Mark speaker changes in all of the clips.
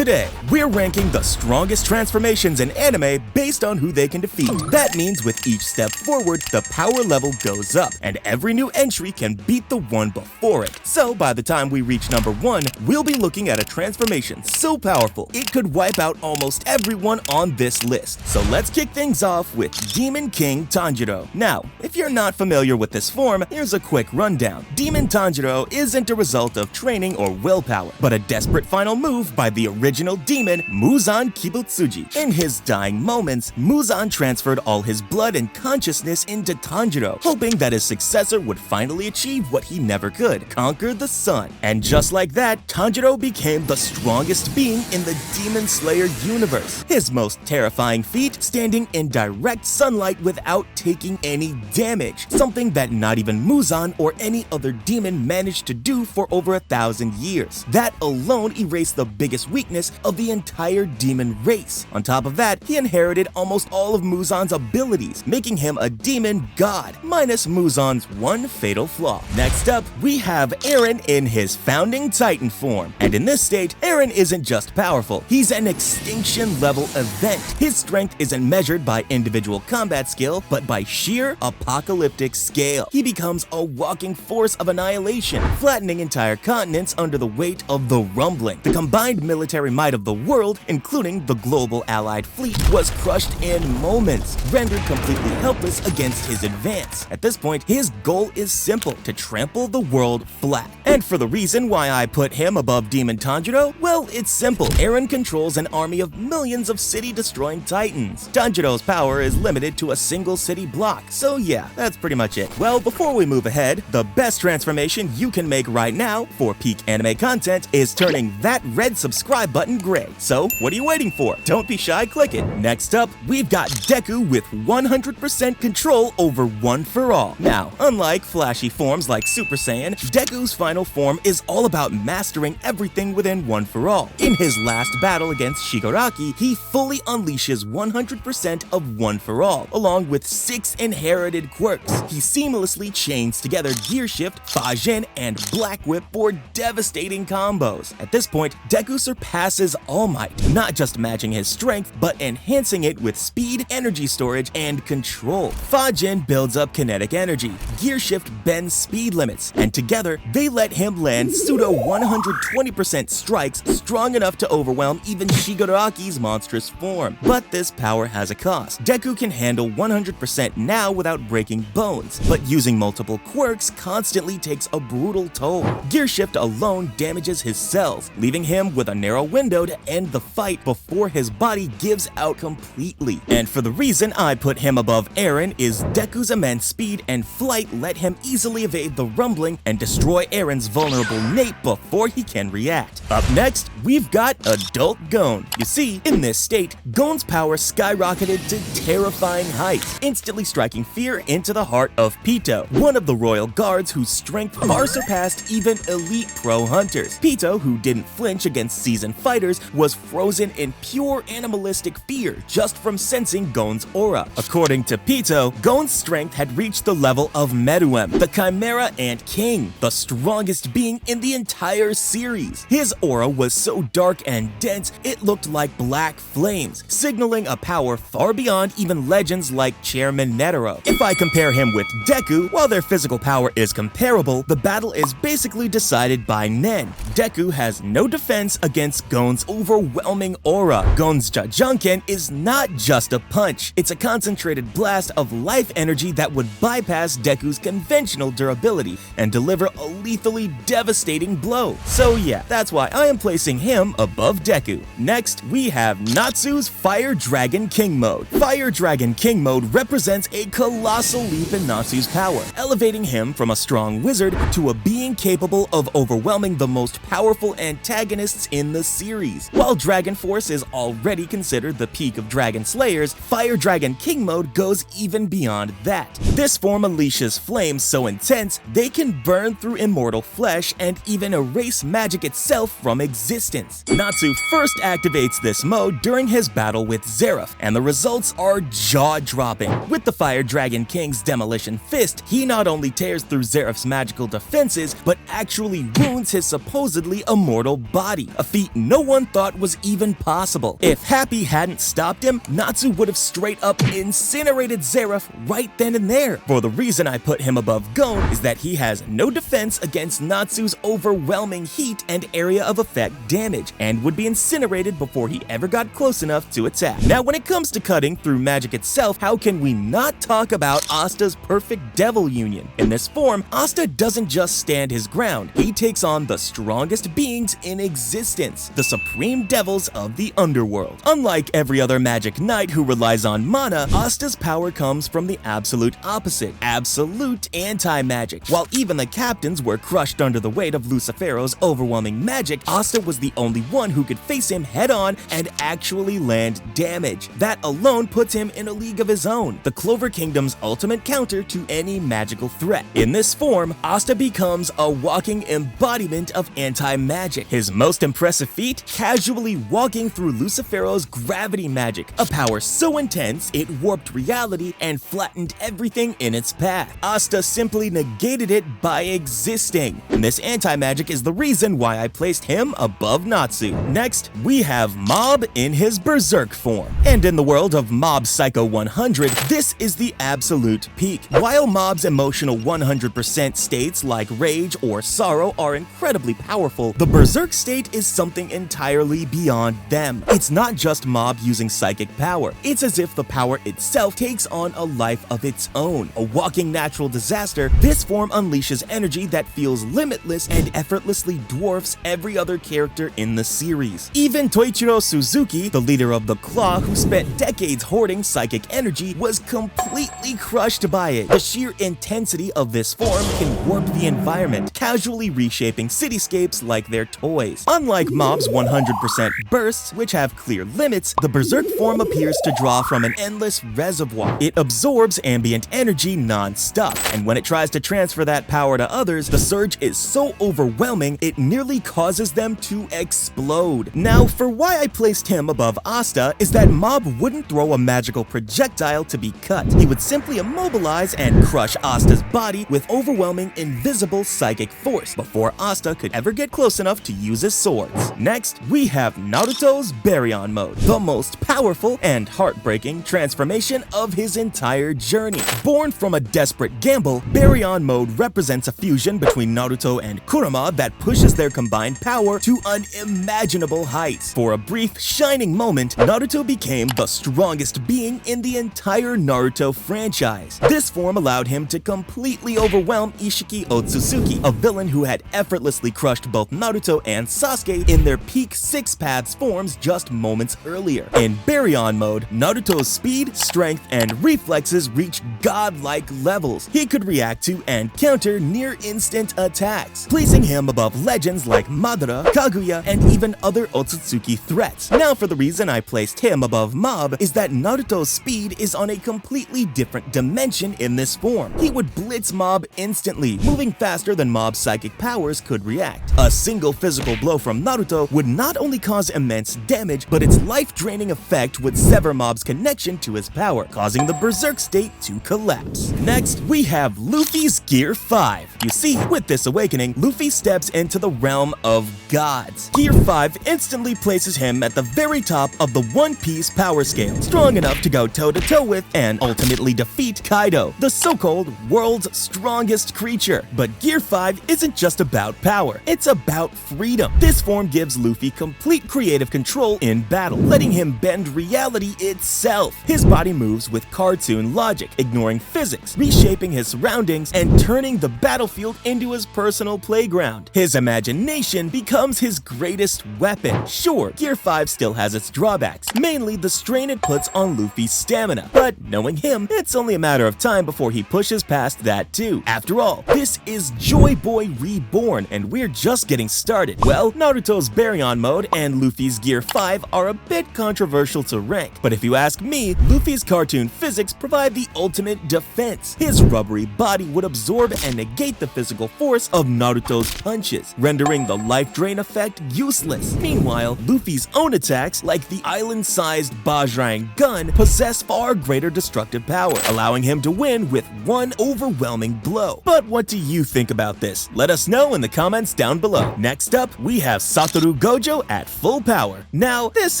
Speaker 1: Today, we're ranking the strongest transformations in anime based on who they can defeat. That means with each step forward, the power level goes up, and every new entry can beat the one before it. So by the time we reach number 1, we'll be looking at a transformation so powerful, it could wipe out almost everyone on this list. So let's kick things off with Demon King Tanjiro. Now, if you're not familiar with this form, here's a quick rundown. Demon Tanjiro isn't a result of training or willpower, but a desperate final move by the original demon, Muzan Kibutsuji. In his dying moments, Muzan transferred all his blood and consciousness into Tanjiro, hoping that his successor would finally achieve what he never could, conquer the sun. And just like that, Tanjiro became the strongest being in the Demon Slayer universe. His most terrifying feat, standing in direct sunlight without taking any damage, something that not even Muzan or any other demon managed to do for over 1,000 years. That alone erased the biggest weakness of the entire demon race. On top of that, he inherited almost all of Muzan's abilities, making him a demon god, minus Muzan's one fatal flaw. Next up, we have Eren in his founding Titan form. And in this state, Eren isn't just powerful, he's an extinction-level event. His strength isn't measured by individual combat skill, but by sheer apocalyptic scale. He becomes a walking force of annihilation, flattening entire continents under the weight of the rumbling. The combined military might of the world, including the global allied fleet, was crushed in moments, rendered completely helpless against his advance. At this point, his goal is simple: to trample the world flat. And for the reason why I put him above Demon Tanjiro, well, it's simple. Eren controls an army of millions of city-destroying titans. Tanjiro's power is limited to a single city block, so yeah, that's pretty much it. Well, before we move ahead, the best transformation you can make right now for peak anime content is turning that red subscribe button gray. So what are you waiting for? Don't be shy, click it. Next up, we've got Deku with 100% control over One For All. Now, unlike flashy forms like Super Saiyan, Deku's final form is all about mastering everything within One For All. In his last battle against Shigaraki, he fully unleashes 100% of One For All, along with 6 inherited quirks. He seamlessly chains together Gear Shift, Fajin, and Black Whip for devastating combos. At this point, Deku surpasses All Might, not just matching his strength, but enhancing it with speed, energy storage, and control. Fajin builds up kinetic energy, Gear Shift bends speed limits, and together, they let him land pseudo 120% strikes strong enough to overwhelm even Shigaraki's monstrous form. But this power has a cost. Deku can handle 100% now without breaking bones, but using multiple quirks constantly takes a brutal toll. Gear Shift alone damages his cells, leaving him with a narrow window to end the fight before his body gives out completely. And for the reason I put him above Eren is Deku's immense speed and flight let him easily evade the rumbling and destroy Eren's vulnerable nape before he can react. Up next, we've got Adult Goon. You see, in this state, Goon's power skyrocketed to terrifying heights, instantly striking fear into the heart of Pito, one of the royal guards whose strength far surpassed even elite pro hunters. Pito, who didn't flinch against seasoned fighters, was frozen in pure animalistic fear just from sensing Goon's aura. According to Pito, Goon's strength had reached the level of Meruem, the Chimera Ant King, the strongest being in the entire series. His aura was so dark and dense, it looked like black flames, signaling a power far beyond even legends like Chairman Netero. If I compare him with Deku, while their physical power is comparable, the battle is basically decided by Nen. Deku has no defense against Goon's overwhelming aura. Goon's Jajunken is not just a punch, it's a concentrated blast of life energy that would bypass Deku's conventional durability and deliver a lethally devastating blow. So yeah, that's why I am placing him above Deku. Next, we have Natsu's Fire Dragon King Mode. Fire Dragon King Mode represents a colossal leap in Natsu's power, elevating him from a strong wizard to a being capable of overwhelming the most powerful antagonists in the series. While Dragon Force is already considered the peak of Dragon Slayers, Fire Dragon King Mode goes even beyond that. This form unleashes flames so intense they can burn through immortal immortal flesh and even erase magic itself from existence. Natsu first activates this mode during his battle with Zeref, and the results are jaw-dropping. With the Fire Dragon King's Demolition Fist, he not only tears through Zeref's magical defenses, but actually wounds his supposedly immortal body, a feat no one thought was even possible. If Happy hadn't stopped him, Natsu would have straight up incinerated Zeref right then and there. For the reason I put him above Goon is that he has no defense against Natsu's overwhelming heat and area of effect damage, and would be incinerated before he ever got close enough to attack. Now, when it comes to cutting through magic itself, how can we not talk about Asta's perfect devil union? In this form, Asta doesn't just stand his ground, he takes on the strongest beings in existence, the supreme devils of the underworld. Unlike every other magic knight who relies on mana, Asta's power comes from the absolute opposite, absolute anti-magic. While even the captains were crushed under the weight of Lucifero's overwhelming magic, Asta was the only one who could face him head-on and actually land damage. That alone puts him in a league of his own, the Clover Kingdom's ultimate counter to any magical threat. In this form, Asta becomes a walking embodiment of anti-magic. His most impressive feat? Casually walking through Lucifero's gravity magic, a power so intense it warped reality and flattened everything in its path. Asta simply negated it by existing, and this anti-magic is the reason why I placed him above Natsu. Next, we have Mob in his Berserk form. And in the world of Mob Psycho 100, this is the absolute peak. While Mob's emotional 100% states like rage or sorrow are incredibly powerful, the Berserk state is something entirely beyond them. It's not just Mob using psychic power, it's as if the power itself takes on a life of its own. A walking natural disaster, this form unleashes energy that feels limitless and effortlessly dwarfs every other character in the series. Even Toichiro Suzuki, the leader of the Claw who spent decades hoarding psychic energy, was completely crushed by it. The sheer intensity of this form can warp the environment, casually reshaping cityscapes like they're toys. Unlike Mob's 100% bursts, which have clear limits, the Berserk form appears to draw from an endless reservoir. It absorbs ambient energy non-stop, and when it tries to transfer that power to others, the surge is so overwhelming it nearly causes them to explode. Now, for why I placed him above Asta is that Mob wouldn't throw a magical projectile to be cut. He would simply immobilize and crush Asta's body with overwhelming invisible psychic force before Asta could ever get close enough to use his swords. Next, we have Naruto's Baryon mode, the most powerful and heartbreaking transformation of his entire journey. Born from a desperate gamble, Baryon mode represents a fusion between Naruto and Kurama that pushes their combined power to unimaginable heights. For a brief, shining moment, Naruto became the strongest being in the entire Naruto franchise. This form allowed him to completely overwhelm Ishiki Otsutsuki, a villain who had effortlessly crushed both Naruto and Sasuke in their peak Six Paths forms just moments earlier. In Baryon mode, Naruto's speed, strength, and reflexes reached godlike levels. He could react to and counter near-instant attacks, placing him above legends like Madara, Kaguya, and even other Otsutsuki threats. Now, for the reason I placed him above Mob is that Naruto's speed is on a completely different dimension in this form. He would blitz Mob instantly, moving faster than Mob's psychic powers could react. A single physical blow from Naruto would not only cause immense damage, but its life-draining effect would sever Mob's connection to his power, causing the Berserk state to collapse. Next, we have Luffy's Gear 5. You see, with this awakening, Luffy steps into the realm of gods. Gear 5 instantly places him at the very top of the One Piece power scale, strong enough to go toe-to-toe with and ultimately defeat Kaido, the so-called world's strongest creature. But Gear 5 isn't just about power, it's about freedom. This form gives Luffy complete creative control in battle, letting him bend reality itself. His body moves with cartoon logic, ignoring physics, reshaping his surroundings, and turning the battlefield into his personal playground. His imagination becomes his greatest weapon. Sure, Gear 5 still has its drawbacks, mainly the strain it puts on Luffy's stamina, but knowing him, it's only a matter of time before he pushes past that too. After all, this is Joy Boy Reborn, and we're just getting started. Well, Naruto's Baryon mode and Luffy's Gear 5 are a bit controversial to rank, but if you ask me, Luffy's cartoon physics provide the ultimate defense. His rubbery body would absorb and negate the physical force force of Naruto's punches, rendering the life drain effect useless. Meanwhile, Luffy's own attacks, like the island-sized Bajrang gun, possess far greater destructive power, allowing him to win with one overwhelming blow. But what do you think about this? Let us know in the comments down below. Next up, we have Satoru Gojo at full power. Now, this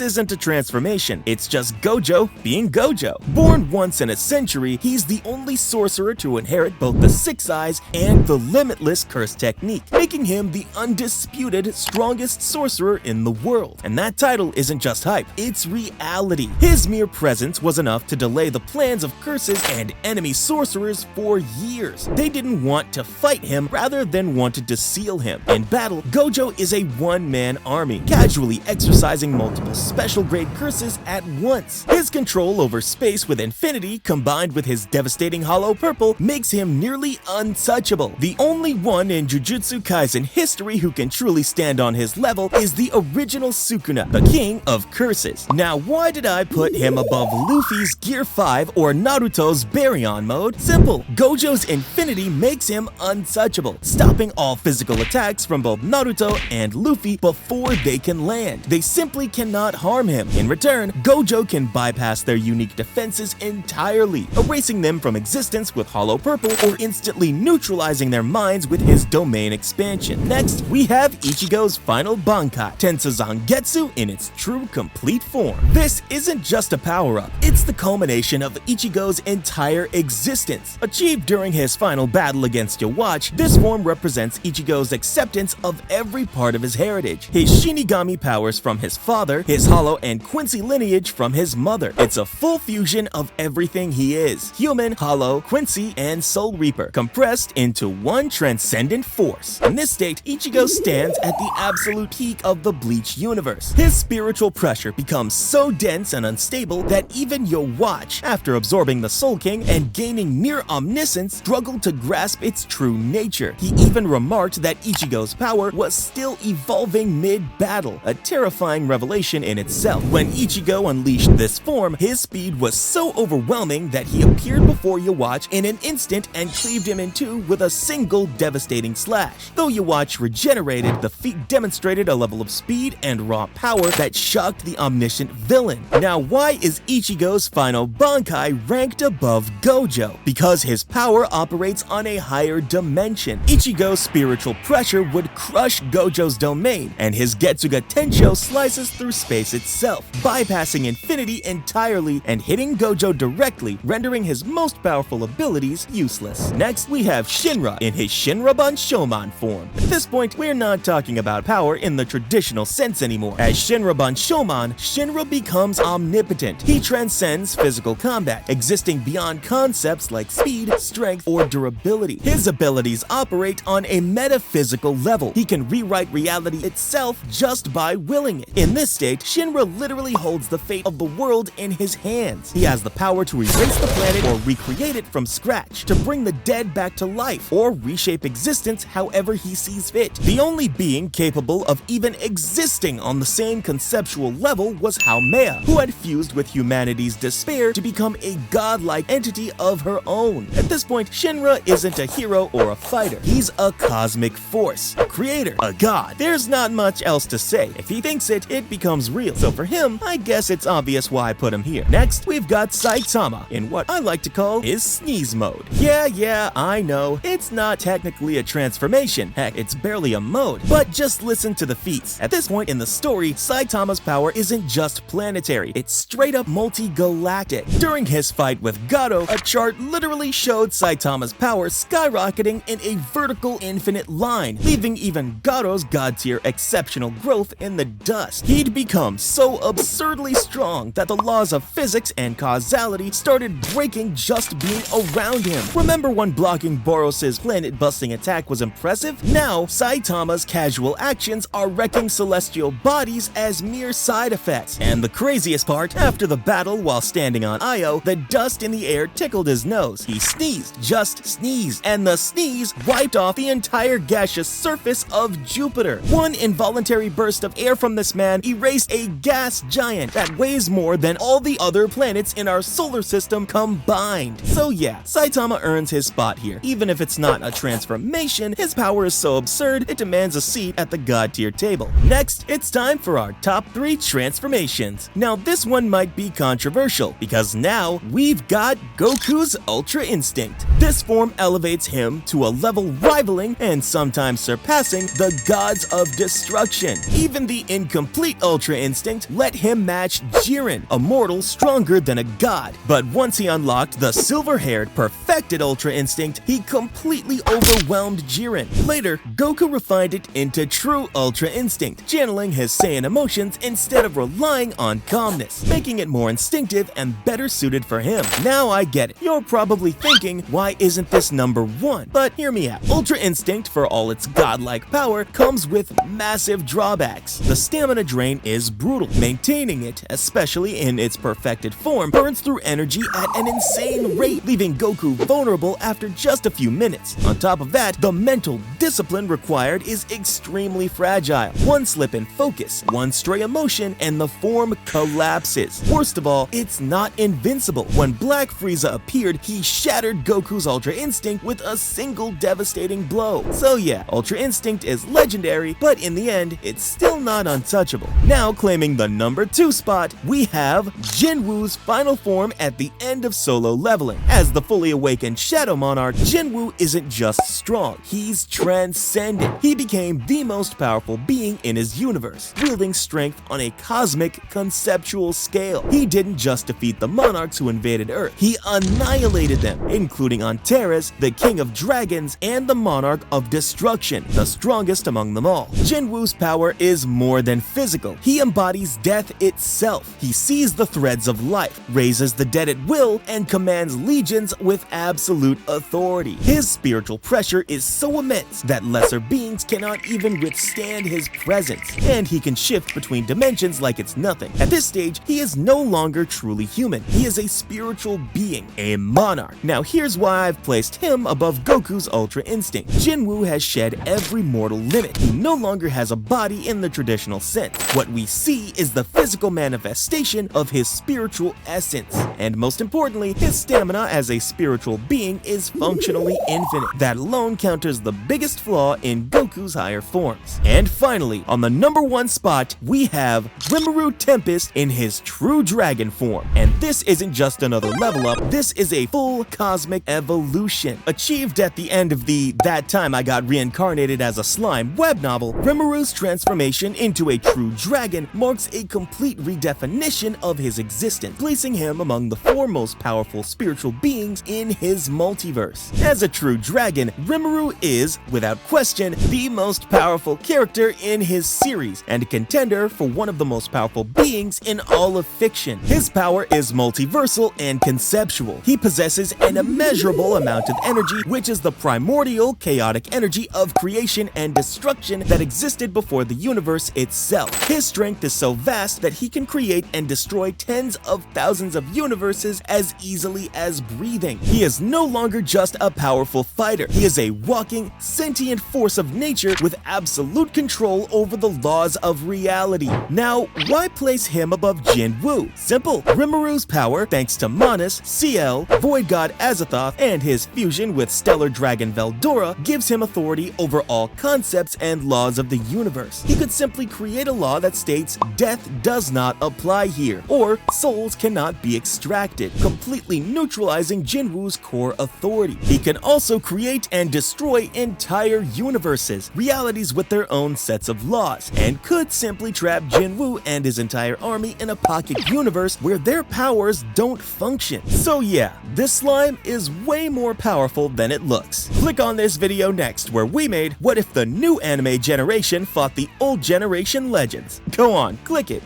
Speaker 1: isn't a transformation, it's just Gojo being Gojo. Born once in a century, he's the only sorcerer to inherit both the Six Eyes and the Limitless Curse technique, making him the undisputed strongest sorcerer in the world. And that title isn't just hype, it's reality. His mere presence was enough to delay the plans of curses and enemy sorcerers for years. They didn't want to fight him, rather than wanted to seal him. In battle, Gojo is a one-man army, casually exercising multiple special grade curses at once. His control over space with infinity, combined with his devastating hollow purple, makes him nearly untouchable. The only one in Jujutsu Kaisen history who can truly stand on his level is the original Sukuna, the king of curses. Now, why did I put him above Luffy's Gear 5 or Naruto's Baryon mode? Simple. Gojo's infinity makes him untouchable, stopping all physical attacks from both Naruto and Luffy before they can land. They simply cannot harm him. In return, Gojo can bypass their unique defenses entirely, erasing them from existence with hollow purple or instantly neutralizing their minds with his domain expansion. Next, we have Ichigo's final Bankai, Tensuzangetsu in its true complete form. This isn't just a power-up, it's the culmination of Ichigo's entire existence. Achieved during his final battle against Yhwach, this form represents Ichigo's acceptance of every part of his heritage, his Shinigami powers from his father, his Hollow and Quincy lineage from his mother. It's a full fusion of everything he is: human, Hollow, Quincy, and Soul Reaper, compressed into one transcendent force. In this state, Ichigo stands at the absolute peak of the Bleach universe. His spiritual pressure becomes so dense and unstable that even Yhwach, after absorbing the Soul King and gaining near omniscience, struggled to grasp its true nature. He even remarked that Ichigo's power was still evolving mid-battle, a terrifying revelation in itself. When Ichigo unleashed this form, his speed was so overwhelming that he appeared before Yhwach in an instant and cleaved him in two with a single devastating slash. Though Yhwach regenerated, the feat demonstrated a level of speed and raw power that shocked the omniscient villain. Now, why is Ichigo's final Bankai ranked above Gojo? Because his power operates on a higher dimension. Ichigo's spiritual pressure would crush Gojo's domain, and his Getsuga Tensho slices through space itself, bypassing infinity entirely and hitting Gojo directly, rendering his most powerful abilities useless. Next, we have Shinra in his Shinra Banshoman form. At this point, we're not talking about power in the traditional sense anymore. As Shinra Banshoman, Shinra becomes omnipotent. He transcends physical combat, existing beyond concepts like speed, strength, or durability. His abilities operate on a metaphysical level. He can rewrite reality itself just by willing it. In this state, Shinra literally holds the fate of the world in his hands. He has the power to erase the planet or recreate it from scratch, to bring the dead back to life, or reshape existence however he sees fit. The only being capable of even existing on the same conceptual level was Haumea, who had fused with humanity's despair to become a godlike entity of her own. At this point, Shinra isn't a hero or a fighter. He's a cosmic force, a creator, a god. There's not much else to say. If he thinks it, it becomes real. So for him, I guess it's obvious why I put him here. Next, we've got Saitama in what I like to call his sneeze mode. Yeah, I know, it's not technically a transformation. Heck, it's barely a mode. But just listen to the feats. At this point in the story, Saitama's power isn't just planetary, it's straight up multi-galactic. During his fight with Gato, a chart literally showed Saitama's power skyrocketing in a vertical infinite line, leaving even Gato's god-tier exceptional growth in the dust. He'd become so absurdly strong that the laws of physics and causality started breaking just being around him. Remember when blocking Boros's planet-busting attack was impressive? Now, Saitama's casual actions are wrecking celestial bodies as mere side effects. And the craziest part, after the battle while standing on Io, the dust in the air tickled his nose. He sneezed, just sneezed, and the sneeze wiped off the entire gaseous surface of Jupiter. One involuntary burst of air from this man erased a gas giant that weighs more than all the other planets in our solar system combined. So yeah, Saitama earns his spot here, even if it's not a transformation transformation, his power is so absurd it demands a seat at the god tier table. Next, it's time for our top 3 transformations. Now this one might be controversial, because now we've got Goku's Ultra Instinct. This form elevates him to a level rivaling and sometimes surpassing the gods of destruction. Even the incomplete Ultra Instinct let him match Jiren, a mortal stronger than a god. But once he unlocked the silver-haired perfected Ultra Instinct, he completely overwhelmed Jiren. Later, Goku refined it into true Ultra Instinct, channeling his Saiyan emotions instead of relying on calmness, making it more instinctive and better suited for him. Now I get it. You're probably thinking, why isn't this number 1? But hear me out. Ultra Instinct, for all its godlike power, comes with massive drawbacks. The stamina drain is brutal. Maintaining it, especially in its perfected form, burns through energy at an insane rate, leaving Goku vulnerable after just a few minutes. On top of that, the mental discipline required is extremely fragile. One slip in focus, one stray emotion, and the form collapses. Worst of all, it's not invincible. When Black Frieza appeared, he shattered Goku's Ultra Instinct with a single devastating blow. So yeah, Ultra Instinct is legendary, but in the end, it's still not untouchable. Now claiming the number 2 spot, we have Jin Woo's final form at the end of solo leveling. As the fully awakened Shadow Monarch, Jin Woo isn't just strong, he's transcendent. He became the most powerful being in his universe, wielding strength on a cosmic, conceptual scale. He didn't just defeat the monarchs who invaded Earth, he annihilated them, including Antares, the King of Dragons, and the Monarch of Destruction, the strongest among them all. Jin Woo's power is more than physical. He embodies death itself. He sees the threads of life, raises the dead at will, and commands legions with absolute authority. His spiritual pressure is so immense that lesser beings cannot even withstand his presence, and he can shift between dimensions like it's nothing. At this stage, he is no longer truly human. He is a spiritual being, a monarch. Now here's why I've placed him above Goku's Ultra Instinct. Jin Woo has shed every mortal limit. He no longer has a body in the traditional sense. What we see is the physical manifestation of his spiritual essence. And most importantly, his stamina as a spiritual being is functionally infinite. That alone counters the biggest flaw in Goku's higher forms. And finally, on the number 1 spot, we have Rimmeru Tempest in his true dragon form. And this isn't just another level up, this is a full cosmic evolution. Achieved at the end of the That Time I Got Reincarnated as a Slime web novel, Rimmeru's transformation into a true dragon marks a complete redefinition of his existence, placing him among the 4 most powerful spiritual beings in his multiverse. As a true dragon, Rimmeru is, without question, the most powerful character in his series, and a contender for one of the most powerful beings in all of fiction. His power is multiversal and conceptual. He possesses an immeasurable amount of energy, which is the primordial chaotic energy of creation and destruction that existed before the universe itself. His strength is so vast that he can create and destroy tens of thousands of universes as easily as breathing. He is no longer just a powerful fighter. He is a walking, sentient force of nature with absolute control over the laws of reality. Now, why place him above Jin Woo? Simple. Rimmeru's power, thanks to Manus, CL, Void God Azathoth, and his fusion with Stellar Dragon Veldora, gives him authority over all concepts and laws of the universe. He could simply create a law that states death does not apply here, or souls cannot be extracted, completely neutralizing Jin Woo's core authority. He can also create and destroy entire universes, realities with their own sets of laws, and could simply trap Jin Woo and his entire army in a pocket universe where their powers don't function. So yeah, this slime is way more powerful than it looks. Click on this video next where we made What If the New Anime Generation Fought the Old Generation Legends. Go on, click it.